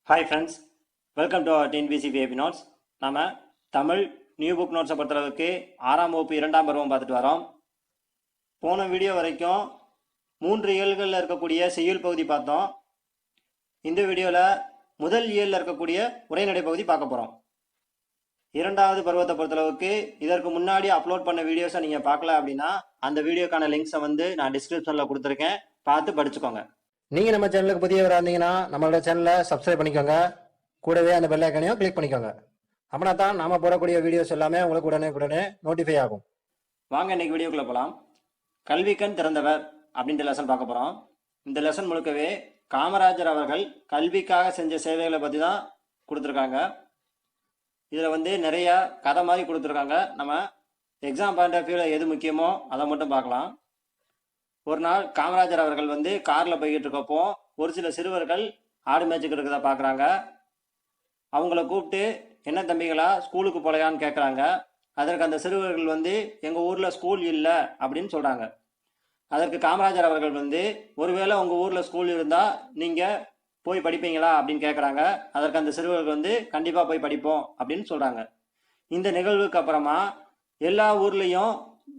Hi friends, welcome to our TNPSC VIP notes. நம்ம Tamil new book நோட்ஸை பொறுத்தளவுக்கு 6ஆம் வகுப்பு 2ஆம் பருவம் பார்த்துட்டு வரோம். போன வீடியோ வரைக்கும் 3 இயல்களில் இருக்கக்கூடிய செய்யுள் பகுதி பார்த்தோம். இந்த வீடியோவில் முதல் இயலில் இருக்கக்கூடிய உரைநடை பகுதி பார்க்க போகிறோம். 2வது பருவத்தை பொறுத்தளவுக்கு இதற்கு முன்னாடி அப்லோட் பண்ண வீடியோஸை நீங்கள் பார்க்கல அப்படின்னா அந்த வீடியோக்கான லிங்க்ஸை நான் டிஸ்கிரிப்ஷனில் கொடுத்துருக்கேன், பார்த்து படிச்சுக்கோங்க. நீங்கள் நம்ம சேனலுக்கு புதியவராக இருந்தீங்கன்னா நம்மளோட சேனலை சப்ஸ்கிரைப் பண்ணிக்கோங்க, கூடவே அந்த பெல் ஐக்கானையும் கிளிக் பண்ணிக்கோங்க. அப்படின்னா தான் நாம போடக்கூடிய வீடியோஸ் எல்லாமே உங்களுக்கு உடனே நோட்டிஃபை ஆகும். வாங்க இன்னைக்கு வீடியோக்குள்ள போகலாம். கல்விக்கண் திறந்தவர் அப்படின்ற லெசன் பார்க்க போகிறோம். இந்த லெசன் முழுக்கவே காமராஜர் அவர்கள் கல்விக்காக செஞ்ச சேவைகளை பற்றி தான் கொடுத்துருக்காங்க. இதில் நிறைய கதை மாதிரி கொடுத்துருக்காங்க. நம்ம எக்ஸாம் பாயிண்ட் ஆஃப் வியூவில் எது முக்கியமோ அதை மட்டும் பார்க்கலாம். ஒரு நாள் காமராஜர் அவர்கள் காரில் போய்கிட்டு இருக்கப்போ ஒரு சில சிறுவர்கள் ஆடு மேய்ச்சிக்கிட்டு இருக்கிறத பார்க்குறாங்க. அவங்கள கூப்பிட்டு, என்ன தம்பிகளா ஸ்கூலுக்கு போலையான்னு கேட்குறாங்க. அதற்கு அந்த சிறுவர்கள் எங்கள் ஊரில் ஸ்கூல் இல்லை அப்படின்னு சொல்கிறாங்க. அதற்கு காமராஜர் அவர்கள் ஒருவேளை உங்கள் ஊரில் ஸ்கூல் இருந்தால் நீங்கள் போய் படிப்பீங்களா அப்படின்னு கேட்குறாங்க. அதற்கு அந்த சிறுவர்கள் கண்டிப்பாக போய் படிப்போம் அப்படின்னு சொல்கிறாங்க. இந்த நிகழ்வுக்கு அப்புறமா எல்லா ஊர்லேயும்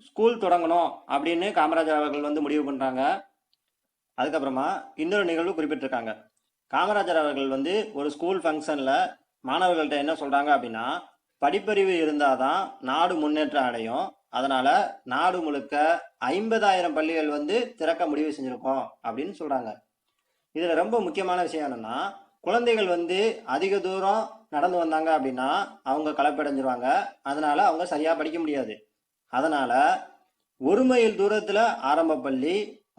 ஸ்கூல் தொடங்கணும் அப்படின்னு காமராஜர் அவர்கள் முடிவு பண்ணுறாங்க. அதுக்கப்புறமா இன்னொரு நிகழ்வு குறிப்பிட்டிருக்காங்க. காமராஜர் அவர்கள் ஒரு ஸ்கூல் ஃபங்க்ஷனில் மாணவர்கள்ட்ட என்ன சொல்கிறாங்க அப்படின்னா, படிப்பறிவு இருந்தால் தான் நாடு முன்னேற்றம் அடையும், அதனால் நாடு முழுக்க 50,000 பள்ளிகள் திறக்க முடிவு செஞ்சுருக்கோம் அப்படின்னு சொல்கிறாங்க. இதில் ரொம்ப முக்கியமான விஷயம் என்னென்னா, குழந்தைகள் அதிக தூரம் நடந்து வந்தாங்க அப்படின்னா அவங்க களைப்படைஞ்சிருவாங்க, அதனால் அவங்க சரியாக படிக்க முடியாது. அதனால் 1 மைல் தூரத்தில் ஆரம்ப பள்ளி,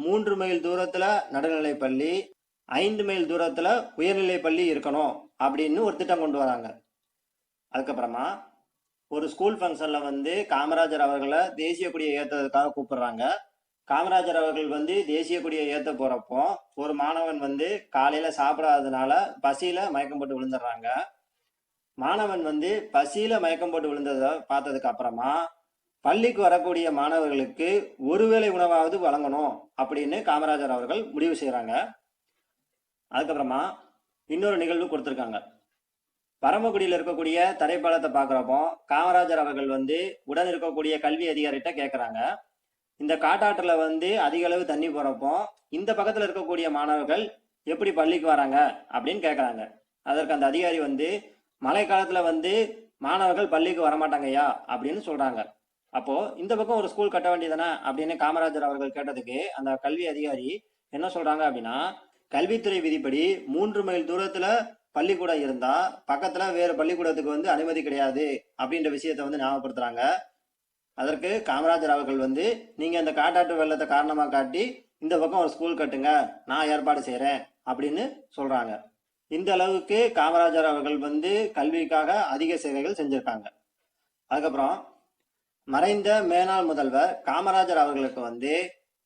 3 மைல் தூரத்தில் நடுநிலை பள்ளி, 5 மைல் தூரத்தில் உயர்நிலை பள்ளி இருக்கணும் அப்படின்னு ஒரு திட்டம் கொண்டு வராங்க. அதுக்கப்புறமா ஒரு ஸ்கூல் ஃபங்க்ஷனில் காமராஜர் அவர்களை தேசிய கொடியை ஏற்றுறதுக்காக கூப்பிடுறாங்க. காமராஜர் அவர்கள் தேசிய கொடியை ஏற்ற போகிறப்போ ஒரு மாணவன் காலையில் சாப்பிடாததுனால பசியில் மயக்கம் போட்டு விழுந்துடுறாங்க. மாணவன் பசியில் மயக்கம் போட்டு விழுந்ததை பார்த்ததுக்கு அப்புறமா பள்ளிக்கு வரக்கூடிய மாணவர்களுக்கு ஒருவேளை உணவாவது வழங்கணும் அப்படின்னு காமராஜர் அவர்கள் முடிவு செய்கிறாங்க. அதுக்கப்புறமா இன்னொரு நிகழ்வு கொடுத்துருக்காங்க. பரமக்குடியில் இருக்கக்கூடிய தரைப்பாலத்தை பார்க்குறப்போ காமராஜர் அவர்கள் உடன் இருக்கக்கூடிய கல்வி அதிகாரிகிட்ட கேட்குறாங்க, இந்த காட்டாற்றில் அதிக அளவு தண்ணி போகிறப்போ இந்த பக்கத்தில் இருக்கக்கூடிய மாணவர்கள் எப்படி பள்ளிக்கு வராங்க அப்படின்னு கேட்குறாங்க. அதற்கு அந்த அதிகாரி மழை காலத்தில் மாணவர்கள் பள்ளிக்கு வரமாட்டாங்கய்யா அப்படின்னு சொல்கிறாங்க. அப்போ இந்த பக்கம் ஒரு ஸ்கூல் கட்ட வேண்டியதானே அப்படின்னு காமராஜர் அவர்கள் கேட்டதுக்கு அந்த கல்வி அதிகாரி என்ன சொல்றாங்க அப்படின்னா, கல்வித்துறை விதிப்படி 3 மைல் தூரத்துல பள்ளிக்கூடம் இருந்தா பக்கத்துல வேறு பள்ளிக்கூடத்துக்கு அனுமதி கிடையாது அப்படின்ற விஷயத்த ஞாபகப்படுத்துறாங்க. அதற்கு காமராஜர் அவர்கள் நீங்க இந்த காட்டாற்று வெள்ளத்தை காரணமா காட்டி இந்த பக்கம் ஒரு ஸ்கூல் கட்டுங்க, நான் ஏற்பாடு செய்யறேன் அப்படின்னு சொல்றாங்க. இந்த அளவுக்கு காமராஜர் அவர்கள் கல்விக்காக அதிக சேவைகள் செஞ்சிருக்காங்க. அதுக்கப்புறம் மறைந்த மேனாள் முதல்வர் காமராஜர் அவர்களுக்கு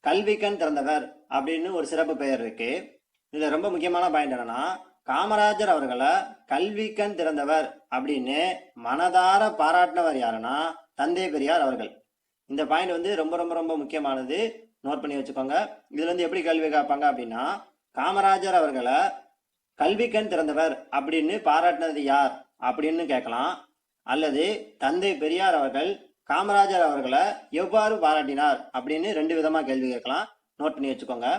கல்விக்கண் திறந்தவர் அப்படின்னு ஒரு சிறப்பு பெயர் இருக்கு. இதுல ரொம்ப முக்கியமான பாயிண்ட் என்னன்னா, காமராஜர் அவர்களை கல்விக்கண் திறந்தவர் அப்படின்னு மனதார பாராட்டினவர் யாருன்னா தந்தை பெரியார் அவர்கள். இந்த பாயிண்ட் ரொம்ப ரொம்ப ரொம்ப முக்கியமானது, நோட் பண்ணி வச்சுக்கோங்க. இதுல எப்படி கேள்வி கேட்பாங்க அப்படின்னா, காமராஜர் அவர்களை கல்விக்கண் திறந்தவர் அப்படின்னு பாராட்டினது யார் அப்படின்னு கேட்கலாம், அல்லது தந்தை பெரியார் அவர்கள் காமராஜர் அவர்களை எவ்வாறு பாராட்டினார் அப்படின்னு 2 விதமா கேள்வி கேட்கலாம், நோட் பண்ணி வச்சுக்கோங்க.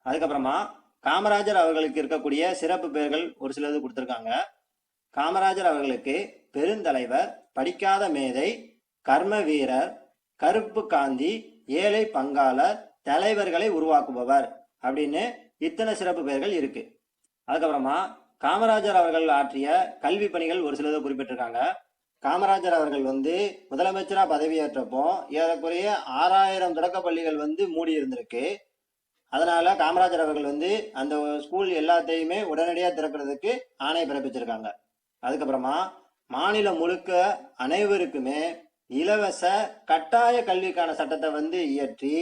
அதுக்கப்புறமா காமராஜர் அவர்களுக்கு இருக்கக்கூடிய சிறப்பு பெயர்கள் ஒரு சிலது கொடுத்துருக்காங்க. காமராஜர் அவர்களுக்கு பெருந்தலைவர், படிக்காத மேதை, கர்ம வீரர், கருப்பு காந்தி, ஏழை பங்காளர், தலைவர்களை உருவாக்குபவர் அப்படின்னு இத்தனை சிறப்பு பெயர்கள் இருக்கு. அதுக்கப்புறமா காமராஜர் அவர்கள் ஆற்றிய கல்வி பணிகள் ஒரு சிலதை குறிப்பிட்டிருக்காங்க. காமராஜர் அவர்கள் முதலமைச்சரா பதவியேற்றப்போ ஏறக்குறைய 6,000 தொடக்க பள்ளிகள் மூடி இருந்திருக்கு. அதனால காமராஜர் அவர்கள் அந்த ஸ்கூல் எல்லாத்தையுமே உடனடியாக திறக்கிறதுக்கு ஆணை பிறப்பிச்சிருக்காங்க. அதுக்கப்புறமா மாநிலம் முழுக்க அனைவருக்குமே இலவச கட்டாய கல்விக்கான சட்டத்தை இயற்றி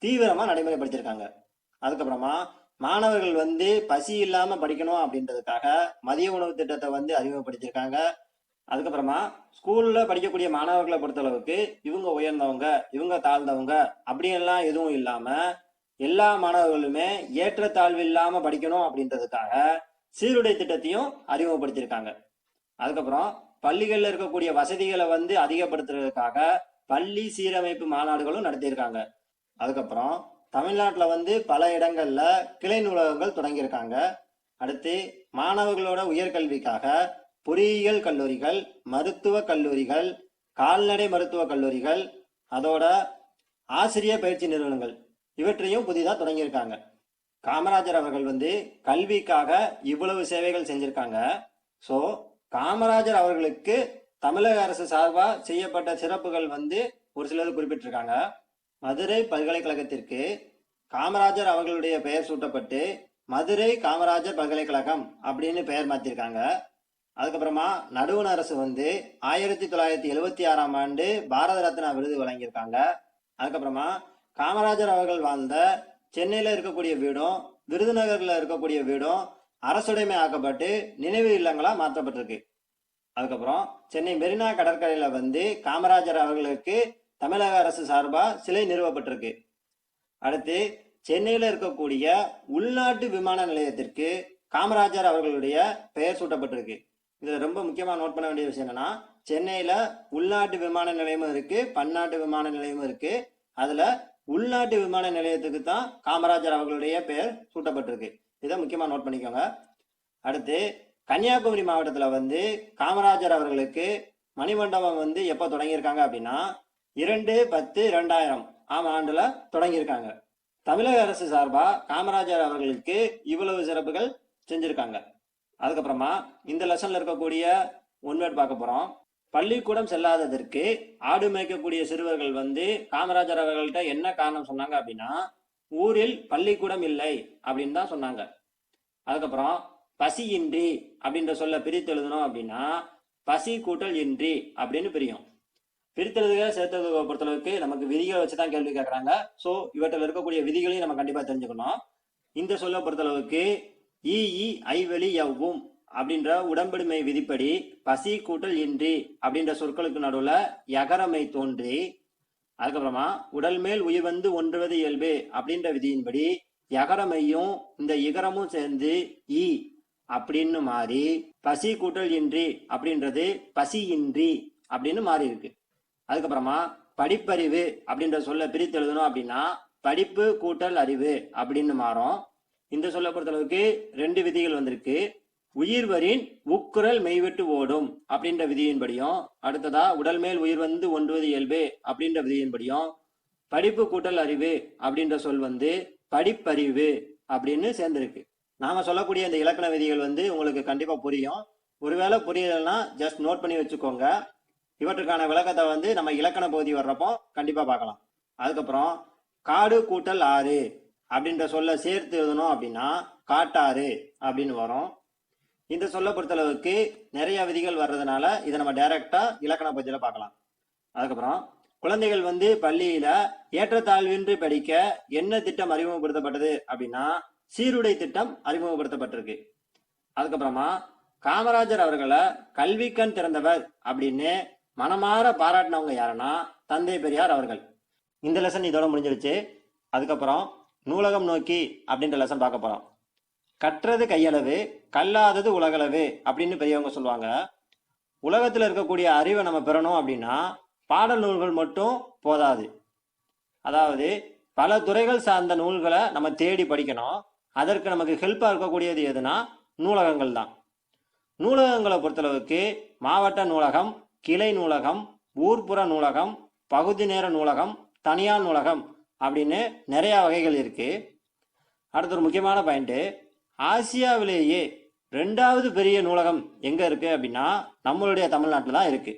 தீவிரமா நடைமுறைப்படுத்தியிருக்காங்க. அதுக்கப்புறமா மாணவர்கள் பசி இல்லாம படிக்கணும் அப்படின்றதுக்காக மதிய உணவு திட்டத்தை அறிமுகப்படுத்தியிருக்காங்க. அதுக்கப்புறமா ஸ்கூல்ல படிக்கக்கூடிய மாணவர்களை பொறுத்தளவுக்கு இவங்க உயர்ந்தவங்க இவங்க தாழ்ந்தவங்க அப்படியெல்லாம் எதுவும் இல்லாம எல்லா மாணவர்களுமே ஏற்றத்தாழ்வு இல்லாம படிக்கணும் அப்படின்றதுக்காக சீருடை திட்டத்தையும் அறிமுகப்படுத்தியிருக்காங்க. அதுக்கப்புறம் பள்ளிகளில் இருக்கக்கூடிய வசதிகளை வந்து அதிகப்படுத்துறதுக்காக பள்ளி சீரமைப்பு மாநாடுகளும் நடத்தியிருக்காங்க. அதுக்கப்புறம் தமிழ்நாட்டில் வந்து பல இடங்கள்ல கிளை நூலகங்கள் தொடங்கியிருக்காங்க. அடுத்து மாணவர்களோட உயர்கல்விக்காக பொறியியல் கல்லூரிகள், மருத்துவ கல்லூரிகள், கால்நடை மருத்துவ கல்லூரிகள், அதோட ஆசிரியர் பயிற்சி நிறுவனங்கள் இவற்றையும் புதிதாக தொடங்கியிருக்காங்க. காமராஜர் அவர்கள் வந்து கல்விக்காக இவ்வளவு சேவைகள் செஞ்சிருக்காங்க. ஸோ காமராஜர் அவர்களுக்கு தமிழக அரசு சார்பாக செய்யப்பட்ட சிறப்புகள் வந்து ஒரு சிலது குறிப்பிட்டிருக்காங்க. மதுரை பல்கலைக்கழகத்திற்கு காமராஜர் அவர்களுடைய பெயர் சூட்டப்பட்டு மதுரை காமராஜர் பல்கலைக்கழகம் அப்படின்னு பெயர் மாற்றிருக்காங்க. அதுக்கப்புறமா நடுவண் அரசு வந்து 1976ஆம் ஆண்டு பாரத ரத்னா விருது வழங்கியிருக்காங்க. அதுக்கப்புறமா காமராஜர் அவர்கள் வாழ்ந்த சென்னையில் இருக்கக்கூடிய வீடும் விருதுநகரில் இருக்கக்கூடிய வீடும் அரசுடைமை ஆக்கப்பட்டு நினைவு இல்லங்களா மாற்றப்பட்டிருக்கு. அதுக்கப்புறம் சென்னை மெரினா கடற்கரையில் வந்து காமராஜர் அவர்களுக்கு தமிழக அரசு சார்பாக சிலை நிறுவப்பட்டிருக்கு. அடுத்து சென்னையில் இருக்கக்கூடிய உள்நாட்டு விமான நிலையத்திற்கு காமராஜர் அவர்களுடைய பெயர் சூட்டப்பட்டிருக்கு. இது ரொம்ப முக்கியமாக நோட் பண்ண வேண்டிய விஷயம் என்னன்னா, சென்னையில் உள்நாட்டு விமான நிலையமும் இருக்கு, பன்னாட்டு விமான நிலையமும் இருக்கு. அதுல உள்நாட்டு விமான நிலையத்துக்கு தான் காமராஜர் அவர்களுடைய பெயர் சூட்டப்பட்டிருக்கு. இதை முக்கியமாக நோட் பண்ணிக்கோங்க. அடுத்து கன்னியாகுமரி மாவட்டத்தில் வந்து காமராஜர் அவர்களுக்கு மணிமண்டபம் வந்து எப்போ தொடங்கியிருக்காங்க அப்படின்னா 2/10/2000 ஆண்டுல தொடங்கியிருக்காங்க. தமிழக அரசு சார்பா காமராஜர் அவர்களுக்கு இவ்வளவு சிறப்புகள் செஞ்சிருக்காங்க. அதுக்கப்புறமா இந்த லெசன்ல இருக்கக்கூடிய ஒன்வேர்ட் பார்க்க போறோம். பள்ளிக்கூடம் செல்லாததற்கு ஆடு மேய்க்கக்கூடிய சிறுவர்கள் வந்து காமராஜர் அவர்கள்ட்ட என்ன காரணம் சொன்னாங்க அப்படின்னா, ஊரில் பள்ளிக்கூடம் இல்லை அப்படின்னு தான் சொன்னாங்க. அதுக்கப்புறம் பசியின்றி அப்படின்ற சொல்ல பிரித்து எழுதணும் அப்படின்னா பசி கூட்டல் இன்றி அப்படின்னு பிரியும். பிரித்தெழுதுக சேர்த்தெழுதுக பொறுத்தளவுக்கு நமக்கு விதிகளை வச்சு தான் கேள்வி கேட்குறாங்க. ஸோ இவற்றில் இருக்கக்கூடிய விதிகளையும் நம்ம கண்டிப்பாக தெரிஞ்சுக்கணும். இந்த சொல்ல பொறுத்தளவுக்கு இ ஐவெளி எவ்வும் அப்படின்ற உடம்படுமை விதிப்படி பசி கூட்டல் இன்றி அப்படின்ற சொற்களுக்கு நடுவில் யகரமை தோன்றி, அதுக்கப்புறமா உடல் மேல் உயிர் வந்து ஒன்றுவது இயல்பு அப்படின்ற விதியின்படி யகரமையும் இந்த இகரமும் சேர்ந்து இ அப்படின்னு மாறி பசி கூட்டல் இன்றி அப்படின்றது பசி இன்றி அப்படின்னு மாறி இருக்கு. அதுக்கப்புறமா படிப்பறிவு அப்படின்ற சொல்ல பிரித்து எழுதணும் அப்படின்னா படிப்பு கூட்டல் அறிவு அப்படின்னு மாறும். இந்த சொல்ல பொறுத்தளவுக்கு 2 விதிகள் வந்திருக்கு. உயிர்வரின் உக்குரல் மெய்விட்டு ஓடும் அப்படின்ற விதியின்படியும், அடுத்ததா உடல் மேல் உயிர் வந்து ஒன்றுவது இயல்பு அப்படின்ற விதியின்படியும், படிப்பு கூட்டல் அறிவு அப்படின்ற சொல் வந்து படிப்பறிவு அப்படின்னு சேர்ந்திருக்கு. நாம சொல்லக்கூடிய இந்த இலக்கண விதிகள் வந்து உங்களுக்கு கண்டிப்பா புரியும். ஒருவேளை புரியலைன்னா ஜஸ்ட் நோட் பண்ணி வச்சுக்கோங்க. இவற்றுக்கான விளக்கத்தை வந்து நம்ம இலக்கண பகுதி வர்றப்போ கண்டிப்பா பார்க்கலாம். அதுக்கப்புறம் காடு கூட்டல் ஆறு அப்படின்ற சொல்ல சேர்த்து எழுதணும் அப்படின்னா காட்டாறு அப்படின்னு வரும். இந்த சொல்ல பொறுத்தளவுக்கு நிறைய விதிகள் வர்றதுனால இதை நம்ம டைரக்டா இலக்கண பகுதியில பார்க்கலாம். அதுக்கப்புறம் குழந்தைகள் வந்து பள்ளியில ஏற்றத்தாழ்வின்றி படிக்க என்ன திட்டம் அறிமுகப்படுத்தப்பட்டது அப்படின்னா சீருடை திட்டம் அறிமுகப்படுத்தப்பட்டிருக்கு. அதுக்கப்புறமா காமராஜர் அவர்களை கல்விக்கண் திறந்தவர் அப்படின்னு மனமாற பாராட்டினவங்க யாருன்னா தந்தை பெரியார் அவர்கள். இந்த லெசன் இதோட முடிஞ்சிருச்சு. அதுக்கப்புறம் நூலகம் நோக்கி அப்படின்ற லெசன் பார்க்க போறோம். கற்றது கையளவு கல்லாதது உலகளவு அப்படின்னு பெரியவங்க சொல்லுவாங்க. உலகத்தில் இருக்கக்கூடிய அறிவை நம்ம பெறணும் அப்படின்னா பாடல் நூல்கள் மட்டும் போதாது. அதாவது பல துறைகள் சார்ந்த நூல்களை நம்ம தேடி படிக்கணும். அதற்கு நமக்கு ஹெல்ப்பாக இருக்கக்கூடியது எதுனா நூலகங்கள் தான். நூலகங்களை பொறுத்தளவுக்கு மாவட்ட நூலகம், கிளை நூலகம், ஊர்ப்புற நூலகம், பகுதி நேர நூலகம், தனியார் நூலகம் அப்படின்னு நிறைய வகைகள் இருக்கு. அடுத்த ஒரு முக்கியமான பாயிண்ட், ஆசியாவிலேயே 2வது பெரிய நூலகம் எங்க இருக்கு அப்படின்னா நம்மளுடைய தமிழ்நாட்டில் தான் இருக்கு.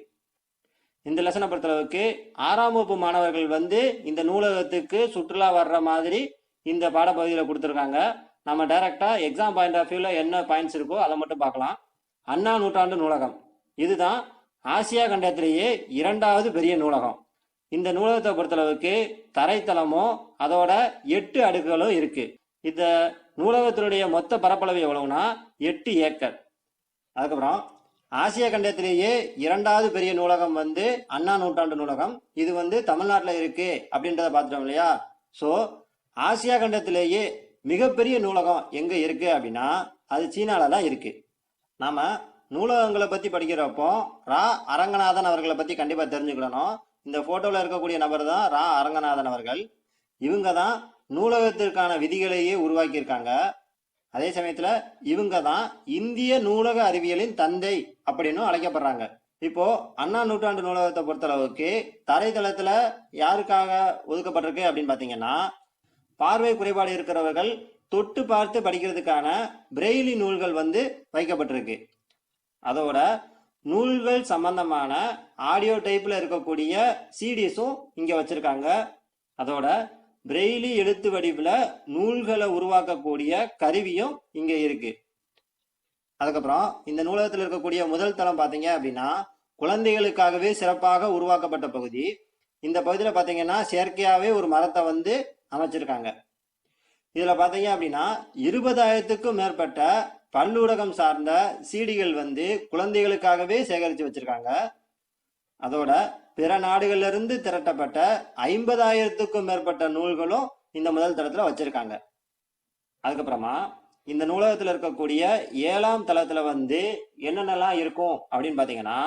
இந்த லெசனை பொறுத்தளவுக்கு 6ஆம் வகுப்பு மாணவர்கள் வந்து இந்த நூலகத்துக்கு சுற்றுலா வர்ற மாதிரி இந்த பாடப்பகுதியில் கொடுத்துருக்காங்க. நம்ம டைரக்டா எக்ஸாம் பாயிண்ட் ஆஃப் வியூல என்ன பாயிண்ட்ஸ் இருக்கோ அதை மட்டும் பார்க்கலாம். அண்ணா நூற்றாண்டு நூலகம் இதுதான் ஆசியா கண்டத்திலேயே 2வது பெரிய நூலகம். இந்த நூலகத்தை பொறுத்தளவுக்கு தரைத்தளமும் அதோட 8 அடுக்குகளும் இருக்கு. இந்த நூலகத்தினுடைய மொத்த பரப்பளவு எவ்வளவுனா 8 ஏக்கர். அதுக்கப்புறம் ஆசியா கண்டத்திலேயே 2வது பெரிய நூலகம் வந்து அண்ணா நூற்றாண்டு நூலகம். இது வந்து தமிழ்நாட்டில் இருக்கு அப்படின்றத பார்த்துட்டோம் இல்லையா? ஸோ ஆசியா கண்டத்திலேயே மிகப்பெரிய நூலகம் எங்க இருக்கு அப்படின்னா அது சீனால தான் இருக்கு. நாம நூலகங்களை பத்தி படிக்கிறப்போ ரா அரங்கநாதன் அவர்களை பத்தி கண்டிப்பா தெரிஞ்சுக்கிடணும். இந்த போட்டோல இருக்கக்கூடிய நபர் தான் ரா அரங்கநாதன் அவர்கள். இவங்க தான் நூலகத்திற்கான விதிகளையே உருவாக்கியிருக்காங்க. அதே சமயத்துல இவங்க தான் இந்திய நூலக அறிவியலின் தந்தை அப்படின்னு அழைக்கப்படுறாங்க. இப்போ அண்ணா நூற்றாண்டு நூலகத்தை பொறுத்தளவுக்கு தரைத்தளத்துல யாருக்காக ஒதுக்கப்பட்டிருக்கு அப்படின்னு பாத்தீங்கன்னா, பார்வை குறைபாடு இருக்கிறவர்கள் தொட்டு பார்த்து படிக்கிறதுக்கான பிரெய்லி நூல்கள் வந்து வைக்கப்பட்டிருக்கு. அதோட நூல்கள் சம்பந்தமான ஆடியோ டைப்ல இருக்கக்கூடிய சிடிஸும் இங்க வச்சிருக்காங்க. அதோட பிரெய்லி எழுத்து வடிவில் நூல்களை உருவாக்கக்கூடிய கருவியும் இங்க இருக்கு. அதுக்கப்புறம் இந்த நூலகத்தில் இருக்கக்கூடிய முதல் தளம் பார்த்தீங்க அப்படின்னா குழந்தைகளுக்காகவே சிறப்பாக உருவாக்கப்பட்ட பகுதி. இந்த பகுதியில் பார்த்தீங்கன்னா செயற்கையாகவே ஒரு மரத்தை வந்து அமைச்சிருக்காங்க. இதில் பார்த்தீங்க அப்படின்னா 20,000க்கும் மேற்பட்ட பல்லூடகம் சார்ந்த சீடிகள் வந்து குழந்தைகளுக்காகவே சேகரித்து வச்சிருக்காங்க. அதோட பிற நாடுகள்ல இருந்து திரட்டப்பட்ட 50,000க்கும் மேற்பட்ட நூல்களும் இந்த முதல் தளத்துல வச்சிருக்காங்க. அதுக்கப்புறமா இந்த நூலகத்துல இருக்கக்கூடிய 7ஆம் தளத்துல வந்து என்னென்னலாம் இருக்கும் அப்படின்னு பாத்தீங்கன்னா,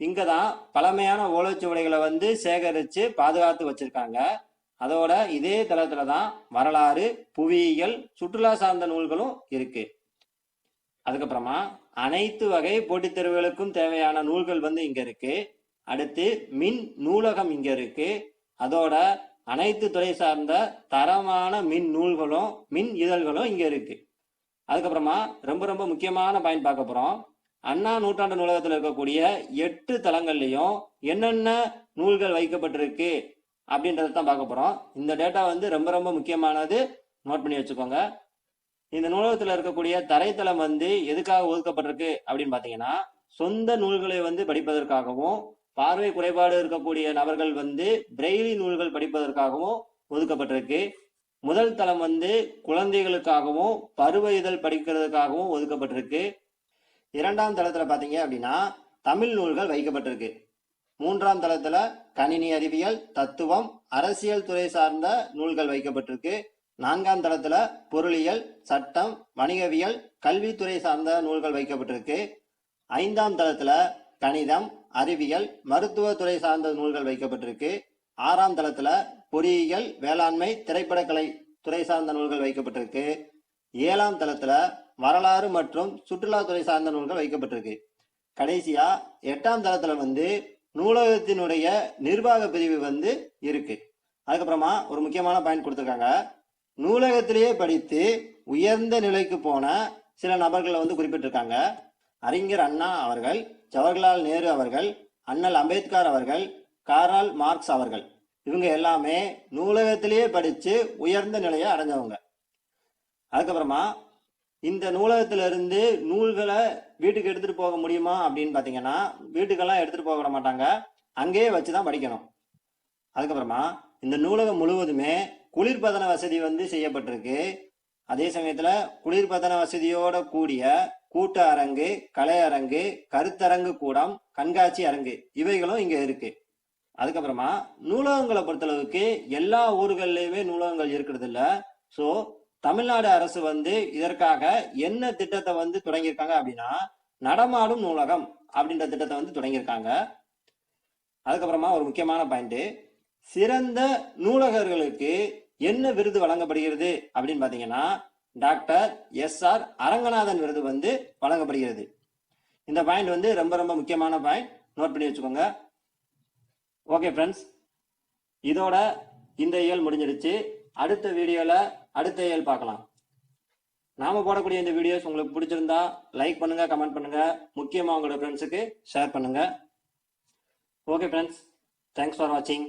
இங்கதான் பழமையான ஓலைச்சுவடைகளை வந்து சேகரிச்சு பாதுகாத்து வச்சிருக்காங்க. அதோட இதே தளத்துலதான் வரலாறு, புவியியல், சுற்றுலா சார்ந்த நூல்களும் இருக்கு. அதுக்கப்புறமா அனைத்து வகை போட்டித் தேர்வுகளுக்கும் தேவையான நூல்கள் வந்து இங்க இருக்கு. அடுத்து மின் நூலகம் இங்க இருக்கு. அதோட அனைத்து துறை சார்ந்த தரமான மின் நூல்களும் மின் இதழ்களும் இங்க இருக்கு. அதுக்கப்புறமா ரொம்ப ரொம்ப முக்கியமான பாயிண்ட் பார்க்க போறோம். அண்ணா நூற்றாண்டு நூலகத்தில் இருக்கக்கூடிய 8 தளங்கள்லையும் என்னென்ன நூல்கள் வைக்கப்பட்டிருக்கு அப்படின்றத தான் பார்க்க போறோம். இந்த டேட்டா வந்து ரொம்ப ரொம்ப முக்கியமானது, நோட் பண்ணி வச்சுக்கோங்க. இந்த நூலகத்தில் இருக்கக்கூடிய தரைத்தளம் வந்து எதுக்காக ஒதுக்கப்பட்டிருக்கு அப்படின்னு பார்த்தீங்கன்னா, சொந்த நூல்களை வந்து படிப்பதற்காகவும், பார்வை குறைபாடு இருக்கக்கூடிய நபர்கள் வந்து பிரெய்லி நூல்கள் படிப்பதற்காகவும் ஒதுக்கப்பட்டிருக்கு. முதல் தளம் வந்து குழந்தைகளுக்காகவும் பருவ இதழ் படிக்கிறதுக்காகவும் ஒதுக்கப்பட்டிருக்கு. 2ஆம் தளத்துல பாத்தீங்க அப்படின்னா தமிழ் நூல்கள் வைக்கப்பட்டிருக்கு. 3ஆம் தளத்துல கணினி அறிவியல், தத்துவம், அரசியல் துறை சார்ந்த நூல்கள் வைக்கப்பட்டிருக்கு. 4ஆம் தளத்துல பொருளியல், சட்டம், வணிகவியல், கல்வித்துறை சார்ந்த நூல்கள் வைக்கப்பட்டிருக்கு. 5ஆம் தளத்துல கணிதம், அறிவியல், மருத்துவத்துறை சார்ந்த நூல்கள் வைக்கப்பட்டிருக்கு. 6ஆம் தளத்துல பொறியியல், வேளாண்மை, திரைப்படக்கலை துறை சார்ந்த நூல்கள் வைக்கப்பட்டிருக்கு. 7ஆம் தளத்துல வரலாறு மற்றும் சுற்றுலாத்துறை சார்ந்த நூல்கள் வைக்கப்பட்டிருக்கு. கடைசியா 8ஆம் தளத்துல வந்து நூலகத்தினுடைய நிர்வாக பிரிவு வந்து இருக்கு. அதுக்கப்புறமா ஒரு முக்கியமான பாயிண்ட் கொடுத்துருக்காங்க. நூலகத்திலேயே படித்து உயர்ந்த நிலைக்கு போன சில நபர்களை வந்து குறிப்பிட்டிருக்காங்க. அறிஞர் அண்ணா அவர்கள், ஜவஹர்லால் நேரு அவர்கள், அண்ணல் அம்பேத்கர் அவர்கள், கார்ல் மார்க்ஸ் அவர்கள், இவங்க எல்லாமே நூலகத்திலேயே படிச்சு உயர்ந்த நிலையை அடைஞ்சவங்க. அதுக்கப்புறமா இந்த நூலகத்திலிருந்து நூல்களை வீட்டுக்கு எடுத்துட்டு போக முடியுமா அப்படின்னு பாத்தீங்கன்னா, வீட்டுக்கெல்லாம் எடுத்துட்டு போக விட மாட்டாங்க, அங்கேயே வச்சுதான் படிக்கணும். அதுக்கப்புறமா இந்த நூலகம் முழுவதுமே குளிர்பதன வசதி வந்து செய்யப்பட்டிருக்கு. அதே சமயத்துல குளிர்பதன வசதியோட கூடிய கூட்ட அரங்கு, கலை அரங்கு, கருத்தரங்கு கூடம், கண்காட்சி அரங்கு இவைகளும் இங்க இருக்கு. அதுக்கப்புறமா நூலகங்களை பொறுத்தளவுக்கு எல்லா ஊர்கள்லயுமே நூலகங்கள் இருக்கிறது இல்ல. ஸோ தமிழ்நாடு அரசு வந்து இதற்காக என்ன திட்டத்தை வந்து தொடங்கியிருக்காங்க அப்படின்னா, நடமாடும் நூலகம் அப்படின்ற திட்டத்தை வந்து தொடங்கியிருக்காங்க. அதுக்கப்புறமா ஒரு முக்கியமான பாயிண்ட், சிறந்த நூலகர்களுக்கு என்ன விருது வழங்கப்படுகிறது அப்படின்னு பாத்தீங்கன்னா, டாக்டர் SR அரங்கநாதன் விருது வந்து வழங்கப்படுகிறது. இந்த பாயிண்ட் வந்து ரொம்ப ரொம்ப முக்கியமான பாயிண்ட், நோட் பண்ணி வச்சுக்கோங்க. ஓகே ஃப்ரெண்ட்ஸ், இதோட இந்த இயல் முடிஞ்சிடுச்சு. அடுத்த வீடியோல அடுத்த இயல் பார்க்கலாம். நாம போடக்கூடிய இந்த வீடியோஸ் உங்களுக்கு பிடிச்சிருந்தா லைக் பண்ணுங்க, கமெண்ட் பண்ணுங்க, முக்கியமா உங்களோட ஃப்ரெண்ட்ஸுக்கு ஷேர் பண்ணுங்க. ஓகே ஃப்ரெண்ட்ஸ், தேங்க்ஸ் ஃபார் வாட்சிங்.